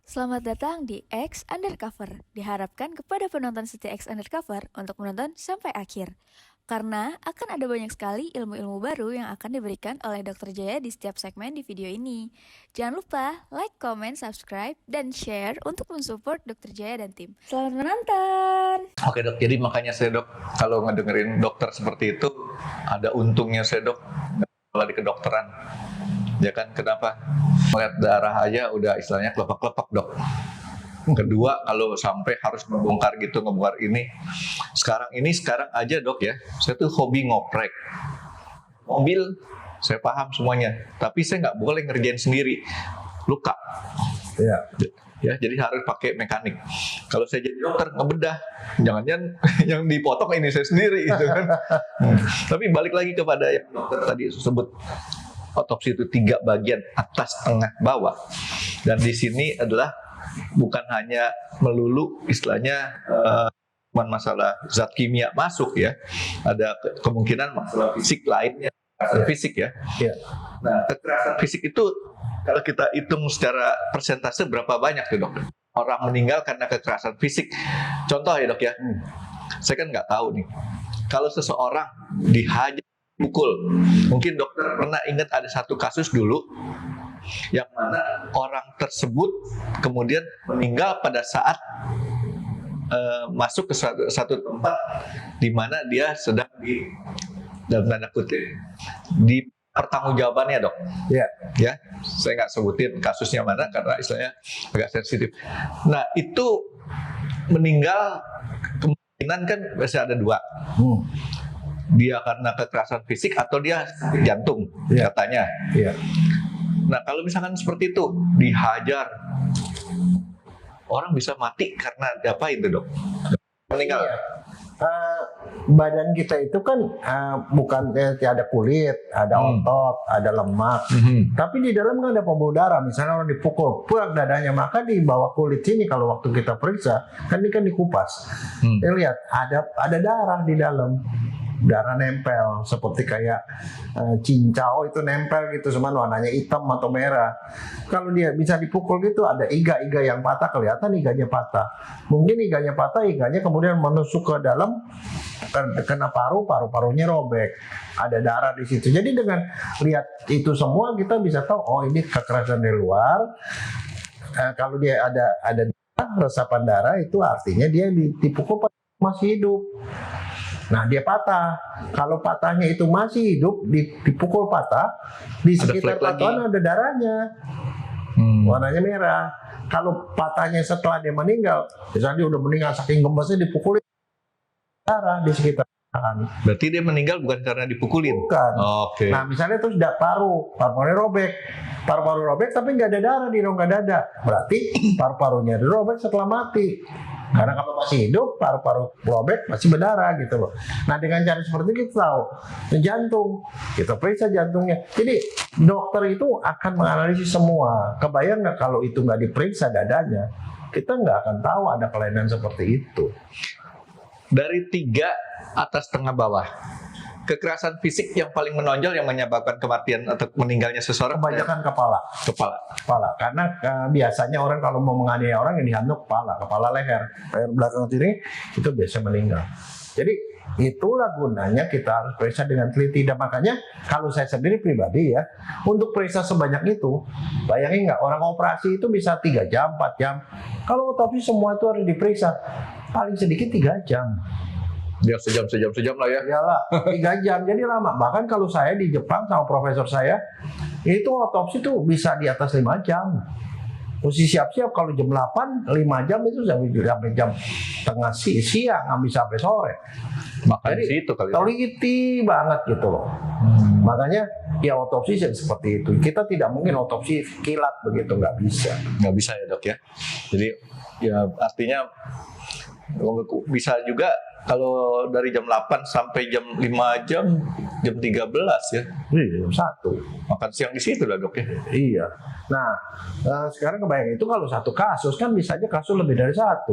Selamat datang di X Undercover. Diharapkan kepada penonton setia X Undercover untuk menonton sampai akhir. Karena akan ada banyak sekali ilmu-ilmu baru yang akan diberikan oleh Dr. Jaya di setiap segmen di video ini. Jangan lupa like, comment, subscribe, dan share untuk mensupport Dr. Jaya dan tim. Selamat menonton! Oke dok, jadi makanya saya dok, kalau ngedengerin dokter seperti itu, ada untungnya saya dok, kalau di kedokteran. Ya kan, kenapa? Melihat darah aja udah istilahnya kelepak-kelepak dok. Kedua, kalau sampai harus ngebongkar ini. Sekarang aja dok ya, saya tuh hobi ngoprek. Mobil, saya paham semuanya. Tapi saya nggak boleh ngerjain sendiri. Luka. Iya. Ya, jadi harus pakai mekanik. Kalau saya jadi dokter ngebedah, jangan-jangan yang dipotong ini saya sendiri gitu kan. Tapi balik lagi kepada yang dokter tadi sebut, otopsi itu 3 bagian, atas, tengah, bawah. Dan di sini adalah bukan hanya melulu istilahnya masalah zat kimia masuk ya, ada kemungkinan masalah fisik lainnya, fisik ya. Iya. Nah, kekerasan fisik itu kalau kita hitung secara persentase berapa banyak tuh dok? Orang meninggal karena kekerasan fisik. Contoh ya dok ya, saya kan nggak tahu nih. Kalau seseorang dihajar, pukul, mungkin dokter pernah ingat ada satu kasus dulu yang mana orang tersebut kemudian meninggal pada saat masuk ke satu tempat di mana dia sedang dalam tanda kutip di pertanggungjawabannya dok. Iya. Ya, saya nggak sebutin kasusnya mana karena istilahnya agak sensitif. Nah itu meninggal kemungkinan kan biasa ada 2. Dia karena kekerasan fisik atau dia sakit jantung katanya. Iya. Nah kalau misalkan seperti itu dihajar, orang bisa mati karena apa itu dok? Meninggal. Iya. Badan kita itu kan bukan ada kulit, ada otot, ada lemak, tapi di dalam kan ada pembuluh darah. Misalnya orang dipukul, puak dadanya, maka di bawah kulit sini kalau waktu kita periksa, kan ini kan dikupas. Lihat ada darah di dalam. Darah nempel seperti kayak cincau itu nempel gitu, cuman warnanya hitam atau merah. Kalau dia bisa dipukul gitu, ada iga-iga yang patah, kelihatan iganya patah. Mungkin iganya patah, iganya kemudian menusuk ke dalam, kena paru-parunya robek. Ada darah di situ. Jadi dengan lihat itu semua kita bisa tahu, oh ini kekerasan dari luar. Kalau dia ada resapan darah, itu artinya dia dipukul masih hidup. Nah dia patah. Kalau patahnya itu masih hidup, dipukul patah, di sekitar patahan ada darahnya, warnanya merah. Kalau patahnya setelah dia meninggal, misalnya dia udah meninggal saking gemesnya, dipukulin, darah di sekitar patahan. Berarti dia meninggal bukan karena dipukulin? Bukan. Oke. Nah misalnya terus paru-parunya robek, paru-paru robek tapi nggak ada darah di rongga dada, berarti paru-parunya robek setelah mati. Karena kalau masih hidup, paru-paru robek masih berdarah gitu loh. Nah dengan cara seperti itu kita tahu jantung, kita periksa jantungnya. Jadi dokter itu akan menganalisis semua. Kebayang nggak kalau itu nggak diperiksa dadanya, kita nggak akan tahu ada kelainan seperti itu. Dari 3 atas, tengah, bawah, kekerasan fisik yang paling menonjol yang menyebabkan kematian atau meninggalnya seseorang? Kebanyakan kepala. Karena biasanya orang kalau mau menganiaya orang yang dihantuk kepala leher belakang sini itu biasa meninggal. Jadi itulah gunanya kita harus periksa dengan teliti. Dan makanya kalau saya sendiri pribadi ya, untuk periksa sebanyak itu, bayangin nggak, orang operasi itu bisa 3 jam, 4 jam. Kalau otopsi semua itu harus diperiksa paling sedikit 3 jam. Dia sejam lah ya. Iyalah, 3 jam, jadi lama. Bahkan kalau saya di Jepang sama profesor saya, itu otopsi tuh bisa di atas 5 jam. Mesti siap-siap kalau jam 8, 5 jam itu sampai jam tengah siang, nggak bisa sampai sore. Makanya situ kali. Teliti banget gitu loh. Makanya ya otopsi seperti itu. Kita tidak mungkin otopsi kilat begitu, nggak bisa. Nggak bisa ya dok ya. Jadi ya artinya bisa juga kalau dari jam 8 sampai jam 5 jam 13 ya. Jam 1. Makan siang di situ lah dok ya. Iya. Nah, sekarang kebayang itu kalau satu kasus kan bisa aja kasus lebih dari 1.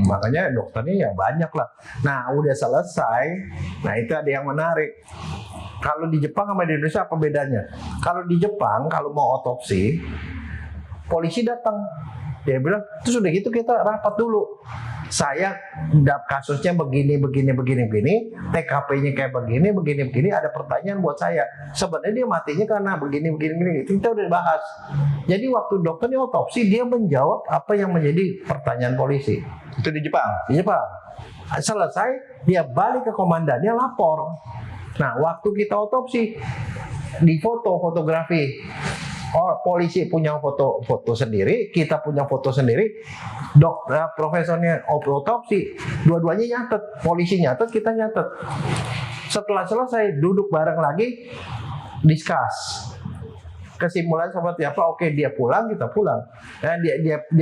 Makanya dokternya ya banyak lah. Nah, udah selesai. Nah, itu ada yang menarik. Kalau di Jepang sama di Indonesia apa bedanya? Kalau di Jepang kalau mau otopsi, polisi datang. Dia bilang, terus udah gitu kita rapat dulu. Saya kasusnya begini, TKP-nya kayak begini, ada pertanyaan buat saya. Sebenarnya dia matinya karena begini. Itu kita udah bahas. Jadi waktu dokternya otopsi, dia menjawab apa yang menjadi pertanyaan polisi. Itu di Jepang. Di Jepang. Selesai, dia balik ke komandannya lapor. Nah, waktu kita otopsi, di fotografi. Polisi punya foto sendiri, kita punya foto sendiri. Profesornya otopsi, dua-duanya nyatet. Polisi nyatet, kita nyatet. Setelah selesai, duduk bareng lagi, discuss. Kesimpulan seperti apa? Oke, dia pulang, kita pulang. Nah,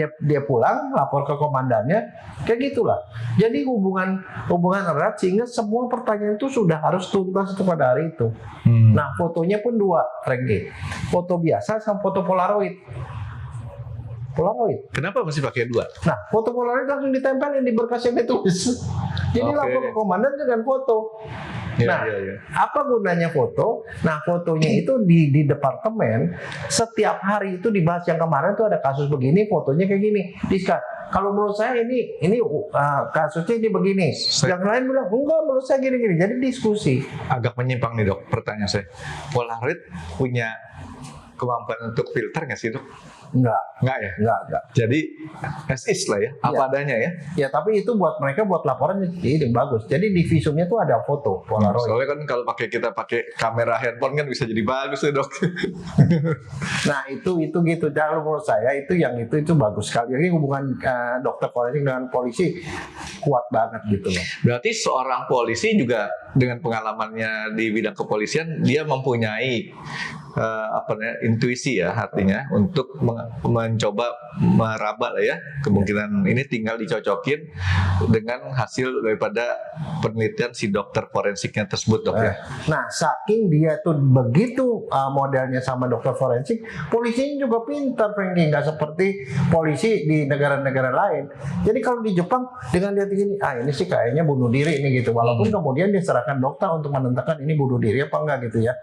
dia pulang, lapor ke komandannya, kayak gitulah. Jadi hubungan erat sehingga semua pertanyaan itu sudah harus tuntas pada hari itu. Nah, fotonya pun 2, Frankie. Foto biasa sama foto Polaroid. Kenapa mesti pakai 2? Nah, foto Polaroid langsung ditempelin di berkas yang ditulis. Jadi lapor ke komandan dengan foto. Nah, apa gunanya foto? Nah, fotonya itu di departemen setiap hari itu dibahas. Yang kemarin tuh ada kasus begini, fotonya kayak gini. Kalau menurut saya ini kasusnya ini begini. Yang lain bilang enggak, menurut saya gini. Jadi diskusi. Agak menyimpang nih dok, pertanyaan saya. Polaroid punya kemampuan untuk filter nggak sih dok? Enggak ya. Jadi as is lah ya, apa adanya ya. Ya, tapi itu buat mereka buat laporan ini bagus. Jadi di visumnya tuh ada foto Polaroid. Soalnya kan kalau kita pakai kamera handphone kan bisa jadi bagus ya dok. Nah itu gitu. Dan menurut saya itu bagus sekali. Jadi hubungan dokter forensik dengan polisi kuat banget gitu loh. Berarti seorang polisi juga dengan pengalamannya di bidang kepolisian, dia mempunyai intuisi ya, artinya untuk mencoba meraba lah ya kemungkinan ini, tinggal dicocokin dengan hasil daripada penelitian si dokter forensiknya tersebut dok ya. Nah, saking dia tuh begitu modelnya sama dokter forensik, polisinya juga pintar, Frankie, nggak seperti polisi di negara-negara lain. Jadi kalau di Jepang dengan lihat gini, ini sih kayaknya bunuh diri ini gitu, walaupun kemudian diserahkan dokter untuk menentukan ini bunuh diri apa enggak gitu ya.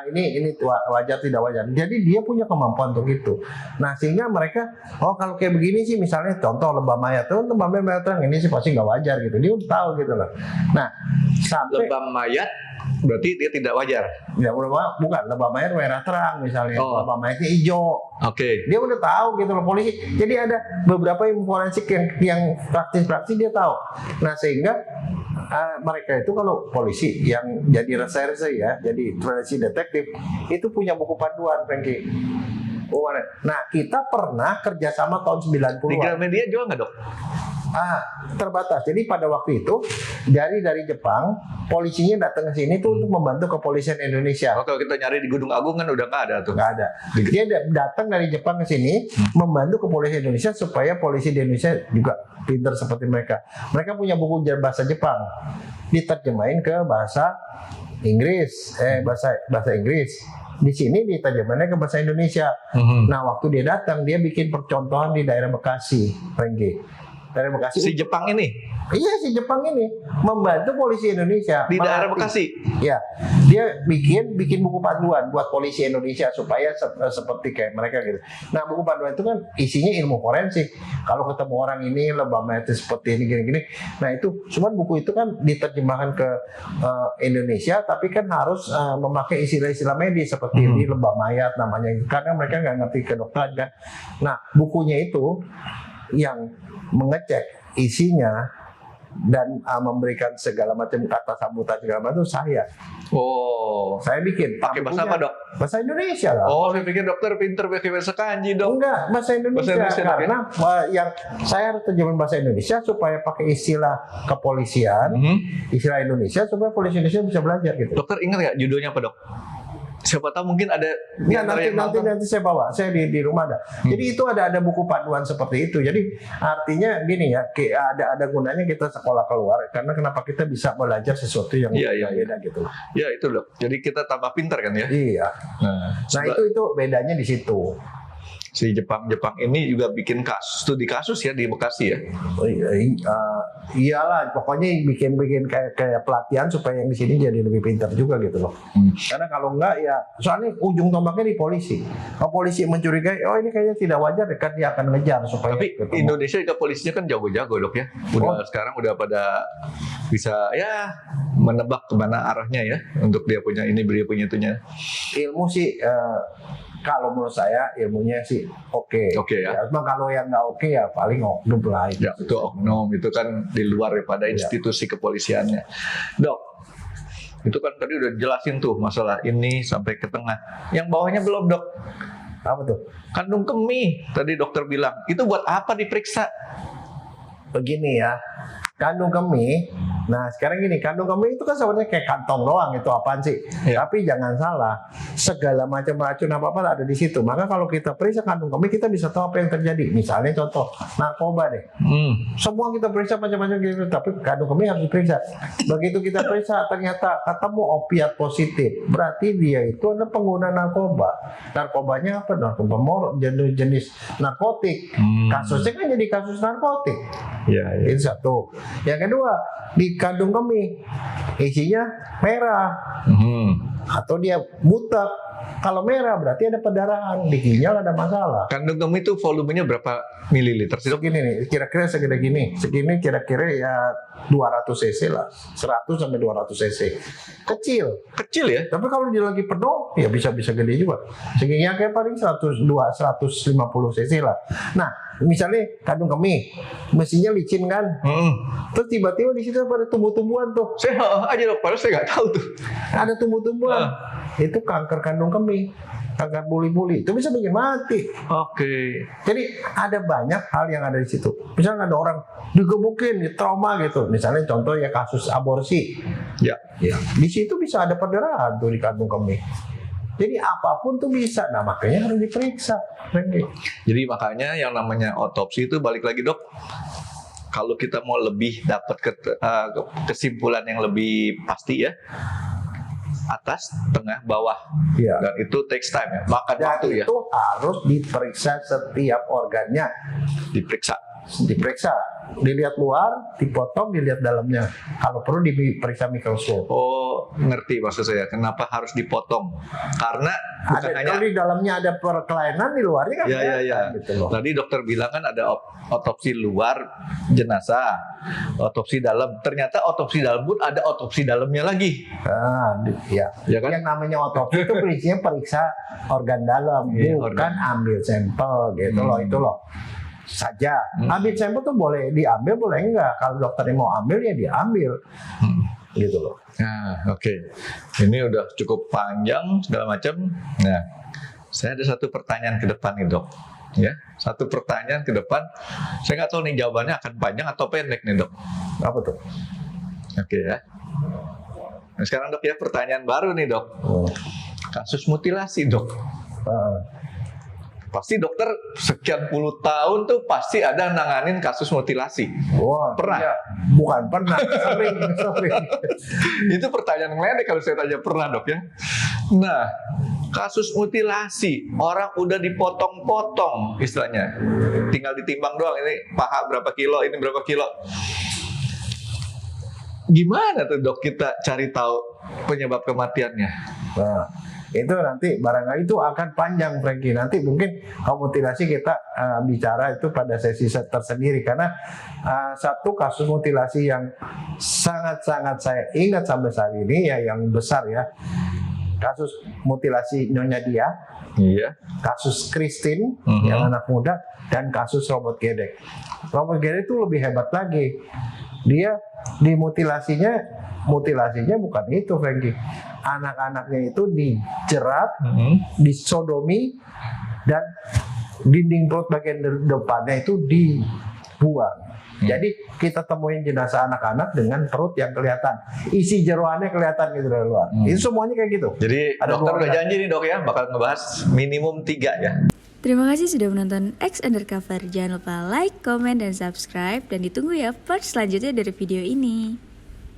Ini wajar tidak wajar. Jadi dia punya kemampuan untuk itu. Nah, sehingga mereka kalau kayak begini sih, misalnya contoh lebah mayat terang, ini sih pasti nggak wajar gitu. Dia udah tahu gitu loh. Nah, sampai lebah mayat berarti dia tidak wajar. Ya, bukan lebah mayat merah terang misalnya. Lebah mayatnya hijau. Oke. Dia udah tahu gitu loh polisi. Jadi ada beberapa ilmu forensik yang praktis dia tahu. Nah, sehingga mereka itu kalau polisi yang jadi reserse ya, jadi forensik detektif itu punya buku panduan, Frankie. Nah, kita pernah kerjasama tahun 90-an. Di Gramedia juga nggak dok? Terbatas. Jadi pada waktu itu dari Jepang polisinya datang ke sini tuh untuk membantu kepolisian Indonesia. Kalau kita nyari di Gunung Agung kan udah nggak ada tuh. Nggak ada. Dia datang dari Jepang ke sini membantu kepolisian Indonesia supaya polisi di Indonesia juga pintar seperti mereka. Mereka punya buku bahasa Jepang diterjemahin ke bahasa Inggris, bahasa Inggris. Di sini diterjemahnya ke bahasa Indonesia. Nah, waktu dia datang, dia bikin percontohan di daerah Bekasi, Frankie. Daerah Bekasi. Si Jepang ini? Iya, si Jepang ini membantu polisi Indonesia di daerah Bekasi. Ya, dia bikin buku panduan buat polisi Indonesia supaya seperti kayak mereka gitu. Nah, buku panduan itu kan isinya ilmu forensik. Kalau ketemu orang ini lebah mayat seperti ini gini-gini. Nah, itu cuman buku itu kan diterjemahkan ke Indonesia, tapi kan harus memakai istilah-istilah medis seperti ini lebah mayat namanya, karena mereka nggak ngerti kedokteran kan. Nah, bukunya itu yang mengecek isinya dan memberikan segala macam kata sambutan segala macam saya. Saya bikin. Pakai bahasa apa dok? Bahasa Indonesia lah. Saya pikir dokter pinter pakai bahasa kanji dok. Enggak, bahasa Indonesia. Karena yang saya harus terjemahin bahasa Indonesia supaya pakai istilah kepolisian, istilah Indonesia supaya polisi Indonesia bisa belajar gitu. Dokter ingat nggak judulnya apa dok? Siapa tahu mungkin ada. Nanti saya bawa, saya di rumah ada. Jadi itu ada buku panduan seperti itu. Jadi artinya gini ya, ada gunanya kita sekolah keluar, karena kenapa kita bisa belajar sesuatu yang beda gitu. Ya itu loh. Jadi kita tambah pintar kan ya. Iya. Nah itu bedanya di situ. Si Jepang ini juga bikin studi kasus ya di Bekasi ya. Iyalah, pokoknya bikin kayak pelatihan supaya yang di sini jadi lebih pintar juga gitu loh. Karena kalau enggak ya, soalnya ujung tombaknya di polisi. Kalau polisi mencurigai, oh ini kayaknya tidak wajar, kan dia akan ngejar supaya. Tapi ketemu. Indonesia juga polisinya kan jago-jago dok ya. Sekarang udah pada bisa ya menebak kemana arahnya ya untuk dia punya itunya. Ilmu sih. Kalau menurut saya ilmunya sih oke ya. Cuma kalau yang nggak oke ya paling oknum lah. Ya itu oknum, itu kan di luar daripada institusi kepolisiannya. Dok, itu kan tadi udah jelasin tuh masalah ini sampai ke tengah. Yang bawahnya belum dok. Apa tuh? Kandung kemih. Tadi dokter bilang itu buat apa diperiksa? Begini ya, kandung kemih. Nah sekarang gini, kandung kemih itu kan sebenarnya kayak kantong doang, itu apaan sih? Ya. Tapi jangan salah, segala macam racun apa ada di situ. Maka kalau kita periksa kandung kemih, kita bisa tahu apa yang terjadi. Misalnya contoh narkoba deh, semua kita periksa macam-macam gitu, tapi kandung kemih harus diperiksa. Begitu kita periksa ternyata ketemu opiat positif, berarti dia itu adalah pengguna narkoba. Narkobanya apa? Narkoba jenis narkotik. Kasusnya kan jadi kasus narkotik. Ya. Itu satu. Yang kedua, di kandung kemih isinya merah atau dia butek. Kalau merah berarti ada pendarahan, di ginjal ada masalah. Kandung kemih itu volumenya berapa mililiter sih dok? Segini nih, kira-kira segede gini. Segini kira-kira ya 200 cc lah, 100 sampai 200 cc. Kecil ya? Tapi kalau dia lagi penuh ya bisa gede juga. Segini kayak paling 150 cc lah. Nah, misalnya kandung kemih, mesinnya licin kan? Terus tiba-tiba di situ ada tumbuh-tumbuhan tuh. Saya aja dok, padahal saya nggak tahu tuh. Ada tumbuh-tumbuhan. Itu kanker kandung kemih, kanker buli-buli. Itu bisa bikin mati. Oke. Jadi ada banyak hal yang ada di situ. Misalnya ada orang digebukin, di trauma gitu. Misalnya contoh ya kasus aborsi. Ya. Di situ bisa ada perdarahan tuh di kandung kemih. Jadi apapun tuh bisa. Nah makanya harus diperiksa. Jadi makanya yang namanya otopsi itu balik lagi dok. Kalau kita mau lebih dapat kesimpulan yang lebih pasti ya, atas, tengah, bawah. Ya. Dan itu takes time ya, makan Dan waktu ya. itu harus diperiksa setiap organnya. Diperiksa, dilihat luar, dipotong, dilihat dalamnya. Kalau perlu diperiksa mikroskop. Oh, ngerti maksud saya. Kenapa harus dipotong? Karena bukan hanya kalau di dalamnya ada perkelainan, di luarnya kan. Ya. Gitu loh. Tadi dokter bilang kan ada otopsi luar jenazah, otopsi dalam. Ternyata otopsi dalam pun ada otopsi dalamnya lagi. Ya kan? Yang namanya otopsi itu prinsipnya periksa organ dalam, bukan ambil sampel gitu loh, itu loh. Saja ambil sampel tuh boleh diambil, boleh enggak. Kalau dokternya mau ambil ya diambil, gitu loh. Nah, oke. Ini udah cukup panjang segala macam. Nah, saya ada satu pertanyaan ke depan nih dok. Ya, satu pertanyaan ke depan. Saya nggak tahu nih jawabannya akan panjang atau pendek nih dok. Apa tuh? Oke ya. Nah, sekarang dok ya pertanyaan baru nih dok. Kasus mutilasi dok. Pasti dokter sekian puluh tahun tuh pasti ada nanganin kasus mutilasi. Wah, pernah? Iya. Bukan pernah, sering. Itu pertanyaan ngeledek kalau saya tanya pernah dok ya. Nah, kasus mutilasi orang udah dipotong-potong istilahnya, tinggal ditimbang doang, ini paha berapa kilo, ini berapa kilo. Gimana tuh dok kita cari tahu penyebab kematiannya? Nah, itu nanti barangkali itu akan panjang Frankie. Nanti mungkin mutilasi kita bicara itu pada sesi tersendiri, karena satu kasus mutilasi yang sangat-sangat saya ingat sampai saat ini ya, yang besar ya, kasus mutilasi Nyonya Dia, kasus Christine yang anak muda, dan kasus Robot Gedek. Robot Gedek itu lebih hebat lagi. Dia mutilasinya bukan itu Frankie. Anak-anaknya itu dijerat, disodomi, dan dinding perut bagian depannya itu dibuang. Jadi kita temuin jenazah anak-anak dengan perut yang kelihatan, isi jeroannya kelihatan gitu dari luar. Itu semuanya kayak gitu. Jadi dokter udah janji nih dok ya, bakal ngebahas minimum 3 ya. Terima kasih sudah menonton X Undercover. Jangan lupa like, comment, dan subscribe. Dan ditunggu ya part selanjutnya dari video ini.